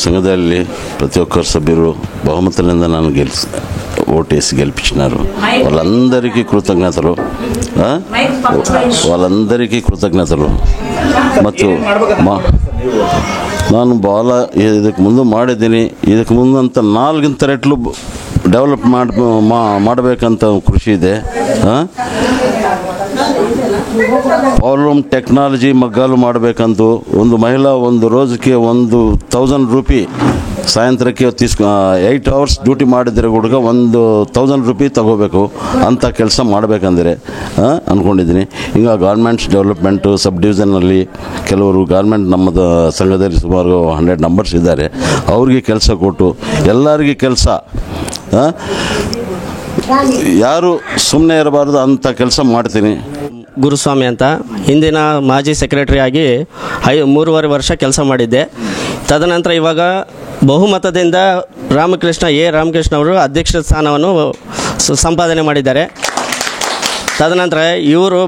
సంఘದಲ್ಲಿ ప్రతి ఒక్కరు సభ్యులు బహుమతులంద నన్ను ఓటేసి గెలిపించినారు. వాళ్ళందరికీ కృతజ్ఞతలు. ಮತ್ತು ನಾನು ಭಾಳ ಇದಕ್ಕೆ ಮುಂದೆ ಮಾಡಿದ್ದೀನಿ. ಇದಕ್ಕೆ ಮುಂದಂತ 4 ರೆಟ್ಲು ಡೆವಲಪ್ ಮಾಡಬೇಕಂತ ಕೃಷಿ ಇದೆ. ಪವರ್ಲೂಮ್ ಟೆಕ್ನಾಲಜಿ ಮಗ್ಗಾಲು ಮಾಡಬೇಕಂತೂ ಒಂದು ಮಹಿಳಾ ಒಂದು ರೋಜಕ್ಕೆ 1,000 ರೂಪಾಯಿ ಸಾಯಂಕಾಲಕ್ಕೆ 8 ಅವರ್ಸ್ ಡ್ಯೂಟಿ ಮಾಡಿದರೆ ಹುಡುಗ 1,000 ರೂಪಾಯಿ ತಗೋಬೇಕು ಅಂತ ಕೆಲಸ ಮಾಡಬೇಕಂದ್ರೆ ಅಂದ್ಕೊಂಡಿದ್ದೀನಿ. ಈಗ ಗಾರ್ಮೆಂಟ್ಸ್ ಡೆವಲಪ್ಮೆಂಟು ಸಬ್ ಡಿವಿಷನಲ್ಲಿ ಕೆಲವರು ಗಾರ್ಮೆಂಟ್ ನಮ್ಮದು ಸಂಘದಲ್ಲಿ ಸುಮಾರು 100 ಮೆಂಬರ್ಸ್ ಇದ್ದಾರೆ. ಅವ್ರಿಗೆ ಕೆಲಸ ಕೊಟ್ಟು ಎಲ್ಲರಿಗೆ ಕೆಲಸ, ಯಾರು ಸುಮ್ಮನೆ ಇರಬಾರ್ದು ಅಂತ ಕೆಲಸ ಮಾಡ್ತೀನಿ. ಗುರುಸ್ವಾಮಿ ಅಂತ ಹಿಂದಿನ ಮಾಜಿ ಸೆಕ್ರೆಟರಿ ಆಗಿ 3.5 ವರ್ಷ ಕೆಲಸ ಮಾಡಿದ್ದೆ. ತದನಂತರ ಇವಾಗ ಬಹುಮತದಿಂದ ರಾಮಕೃಷ್ಣ ಅವರು ಅಧ್ಯಕ್ಷ ಸ್ಥಾನವನ್ನು ಸಂಪಾದನೆ ಮಾಡಿದ್ದಾರೆ. ತದನಂತರ ಇವರು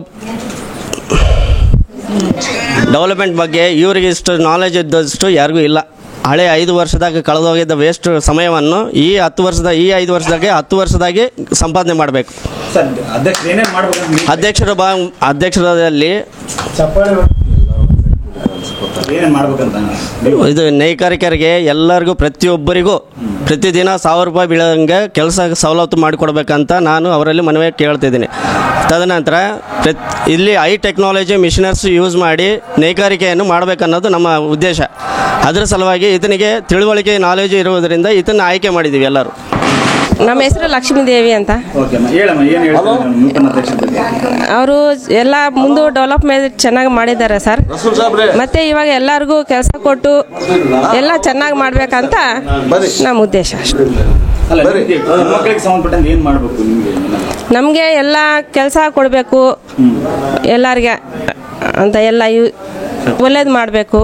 ಡೆವಲಪ್ಮೆಂಟ್ ಬಗ್ಗೆ ಇವರಿಗೆ ಇಷ್ಟು ನಾಲೆಜ್ ಇದ್ದಷ್ಟು ಯಾರಿಗೂ ಇಲ್ಲ. ಹಳೆ 5 ವರ್ಷದಾಗ ಕಳೆದೋಗಿದ್ದ ವೇಸ್ಟ್ ಸಮಯವನ್ನು ಈ 5 ವರ್ಷದಾಗೆ ಸಂಪಾದನೆ ಮಾಡಬೇಕು. ಅಧ್ಯಕ್ಷರಲ್ಲಿ ಇದು ನೇಕಾರಿಕರಿಗೆ ಎಲ್ಲರಿಗೂ ಪ್ರತಿಯೊಬ್ಬರಿಗೂ ಪ್ರತಿದಿನ 1,000 ರೂಪಾಯಿ ಬೀಳಂಗೆ ಕೆಲಸ ಸವಲತ್ತು ಮಾಡಿಕೊಡ್ಬೇಕಂತ ನಾನು ಅವರಲ್ಲಿ ಮನವಿ ಕೇಳ್ತಿದ್ದೀನಿ. ತದನಂತರ ಇಲ್ಲಿ ಹೈ ಟೆಕ್ನಾಲಜಿ ಮಿಷನರ್ಸ್ ಯೂಸ್ ಮಾಡಿ ನೇಕಾರಿಕೆಯನ್ನು ಮಾಡಬೇಕನ್ನೋದು ನಮ್ಮ ಉದ್ದೇಶ. ಅದರ ಸಲುವಾಗಿ ಈತನಿಗೆ ತಿಳುವಳಿಕೆ ನಾಲೆಜ್ ಇರುವುದರಿಂದ ಈತನ ಆಯ್ಕೆ ಮಾಡಿದ್ದೀವಿ ಎಲ್ಲರೂ. ನಮ್ಮ ಹೆಸರು ಲಕ್ಷ್ಮೀದೇವಿ ಅಂತ. ಅವರು ಎಲ್ಲ ಮುಂದೆ ಡೆವಲಪ್ಮೆಂಟ್ ಚೆನ್ನಾಗಿ ಮಾಡಿದ್ದಾರೆ ಸರ್. ಮತ್ತೆ ಇವಾಗ ಎಲ್ಲರಿಗೂ ಕೆಲಸ ಕೊಟ್ಟು ಎಲ್ಲ ಚೆನ್ನಾಗಿ ಮಾಡ್ಬೇಕಂತ ನಮ್ಮ ಉದ್ದೇಶ. ನಮಗೆ ಎಲ್ಲ ಕೆಲಸ ಕೊಡಬೇಕು ಎಲ್ಲರಿಗೆ ಅಂತ, ಎಲ್ಲ ಒಳ್ಳೇದು ಮಾಡಬೇಕು.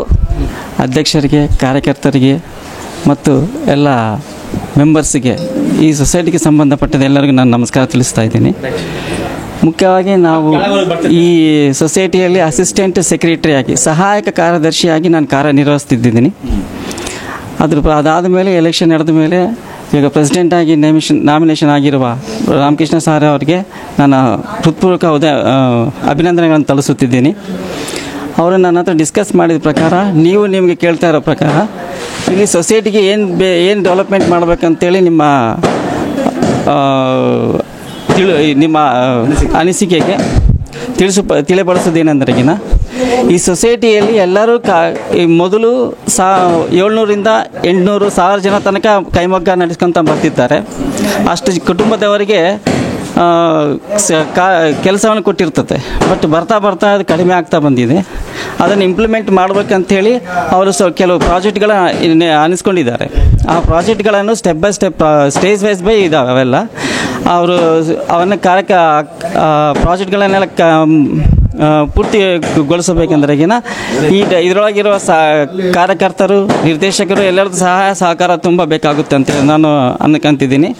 ಅಧ್ಯಕ್ಷರಿಗೆ, ಕಾರ್ಯಕರ್ತರಿಗೆ ಮತ್ತು ಎಲ್ಲ ಮೆಂಬರ್ಸಿಗೆ, ಈ ಸೊಸೈಟಿಗೆ ಸಂಬಂಧಪಟ್ಟದ ಎಲ್ಲರಿಗೂ ನಾನು ನಮಸ್ಕಾರ ತಿಳಿಸ್ತಾ ಇದ್ದೀನಿ. ಮುಖ್ಯವಾಗಿ ನಾವು ಈ ಸೊಸೈಟಿಯಲ್ಲಿ ಅಸಿಸ್ಟೆಂಟ್ ಸೆಕ್ರೆಟರಿಯಾಗಿ, ಸಹಾಯಕ ಕಾರ್ಯದರ್ಶಿಯಾಗಿ ನಾನು ಕಾರ್ಯನಿರ್ವಹಿಸ್ತಿದ್ದೀನಿ. ಅದಾದ ಮೇಲೆ ಎಲೆಕ್ಷನ್ ನಡೆದ ಮೇಲೆ ಈಗ ಪ್ರೆಸಿಡೆಂಟಾಗಿ ನಾಮಿನೇಷನ್ ಆಗಿರುವ ರಾಮಕೃಷ್ಣ ಸಾರ್ ಅವರಿಗೆ ನಾನು ಹೃತ್ಪೂರ್ವಕ ಅಭಿನಂದನೆಗಳನ್ನು ತಳಿಸುತ್ತಿದ್ದೀನಿ. ಅವರು ನನ್ನ ಹತ್ರ ಡಿಸ್ಕಸ್ ಮಾಡಿದ ಪ್ರಕಾರ, ನಿಮಗೆ ಕೇಳ್ತಾ ಇರೋ ಪ್ರಕಾರ ಇಲ್ಲಿ ಸೊಸೈಟಿಗೆ ಏನು ಡೆವಲಪ್ಮೆಂಟ್ ಮಾಡಬೇಕಂತೇಳಿ ನಿಮ್ಮ ಅನಿಸಿಕೆಗೆ ತಿಳಿಪಡಿಸೋದೇನೆಂದ್ರೆಗಿನ, ಈ ಸೊಸೈಟಿಯಲ್ಲಿ ಎಲ್ಲರೂ ಮೊದಲು 700ರಿಂದ 800 ಜನ ತನಕ ಕೈಮಗ್ಗ ನಡೆಸ್ಕೊತ ಬರ್ತಿದ್ದಾರೆ. ಅಷ್ಟು ಕುಟುಂಬದವರಿಗೆ ಕೆಲಸವನ್ನು ಕೊಟ್ಟಿರ್ತದೆ. ಬಟ್ ಬರ್ತಾ ಅದು ಕಡಿಮೆ ಆಗ್ತಾ ಬಂದಿದೆ. ಅದನ್ನು ಇಂಪ್ಲಿಮೆಂಟ್ ಮಾಡಬೇಕಂಥೇಳಿ ಅವರು ಕೆಲವು ಪ್ರಾಜೆಕ್ಟ್ಗಳ ಅನಿಸ್ಕೊಂಡಿದ್ದಾರೆ. ಆ ಪ್ರಾಜೆಕ್ಟ್ಗಳನ್ನು step by step, stage wise by ಇದಾವೆ ಅವೆಲ್ಲ. ಅವರು ಅವನ್ನ ಪ್ರಾಜೆಕ್ಟ್ಗಳನ್ನೆಲ್ಲ ಪೂರ್ತಿಗೊಳಿಸಬೇಕೆಂದ್ರೆಗಿನ ಇದರೊಳಗಿರುವ ಕಾರ್ಯಕರ್ತರು, ನಿರ್ದೇಶಕರು ಎಲ್ಲರದ್ದು ಸಹಾಯ ಸಹಕಾರ ತುಂಬ ಬೇಕಾಗುತ್ತೆ ಅಂತೇಳಿ ನಾನು ಅನ್ಕೊಂತಿದ್ದೀನಿ.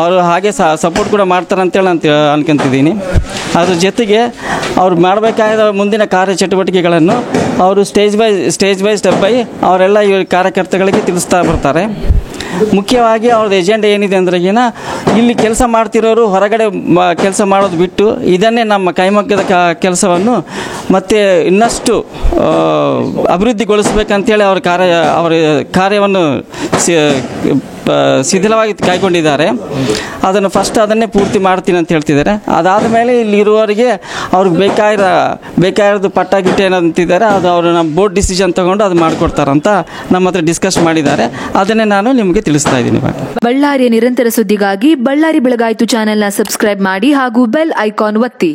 ಅವರು ಹಾಗೆ ಸಪೋರ್ಟ್ ಕೂಡ ಮಾಡ್ತಾರೆ ಅಂತೇಳಿ ಅನ್ಕೊಂತಿದ್ದೀನಿ. ಅದ್ರ ಜೊತೆಗೆ ಅವ್ರು ಮಾಡಬೇಕಾದ ಮುಂದಿನ ಕಾರ್ಯಚಟುವಟಿಕೆಗಳನ್ನು ಅವರು ಸ್ಟೇಜ್ ಬೈ ಸ್ಟೆಪ್ ಬೈ ಅವರೆಲ್ಲ ಈ ಕಾರ್ಯಕರ್ತಗಳಿಗೆ ತಿಳಿಸ್ತಾ ಬರ್ತಾರೆ. ಮುಖ್ಯವಾಗಿ ಅವ್ರದ್ದು ಎಜೆಂಡಾ ಏನಿದೆ ಅಂದ್ರೆಗಿನ, ಇಲ್ಲಿ ಕೆಲಸ ಮಾಡ್ತಿರೋರು ಹೊರಗಡೆ ಕೆಲಸ ಮಾಡೋದು ಬಿಟ್ಟು ಇದನ್ನೇ ನಮ್ಮ ಕೈಮಗ್ಗದ ಕೆಲಸವನ್ನು ಮತ್ತೆ ಇನ್ನಷ್ಟು ಅಭಿವೃದ್ಧಿಗೊಳಿಸ್ಬೇಕಂತೇಳಿ ಅವರ ಕಾರ್ಯವನ್ನು ಶಿಥಿಲವಾಗಿ ಕೈಗೊಂಡಿದ್ದಾರೆ. ಅದನ್ನೇ ಪೂರ್ತಿ ಮಾಡ್ತೀನಿ ಅಂತ ಹೇಳ್ತಿದ್ದಾರೆ. ಅದಾದ ಮೇಲೆ ಇಲ್ಲಿ ಇರುವವರಿಗೆ ಅವ್ರಿಗೆ ಬೇಕಾಗಿರೋದು ಪಟ್ಟ ಗಿಟ್ಟ ಏನಂತಿದ್ದಾರೆ ಅದು ಅವರು ನಮ್ಮ ಬೋರ್ಡ್ ಡಿಸಿಷನ್ ತಗೊಂಡು ಅದು ಮಾಡಿಕೊಡ್ತಾರಂತ ನಮ್ಮ ಹತ್ರ ಡಿಸ್ಕಸ್ ಮಾಡಿದ್ದಾರೆ. ಅದನ್ನೇ ನಾನು ನಿಮಗೆ ತಿಳಿಸ್ತಾ ಇದ್ದೀನಿ. ಬಳ್ಳಾರಿಯ ನಿರಂತರ ಸುದ್ದಿಗಾಗಿ ಬಳ್ಳಾರಿ ಬೆಳಗಾಯಿತು ಚಾನೆಲ್ನ ಸಬ್ಸ್ಕ್ರೈಬ್ ಮಾಡಿ ಹಾಗೂ ಬೆಲ್ ಐಕಾನ್ ಒತ್ತಿ.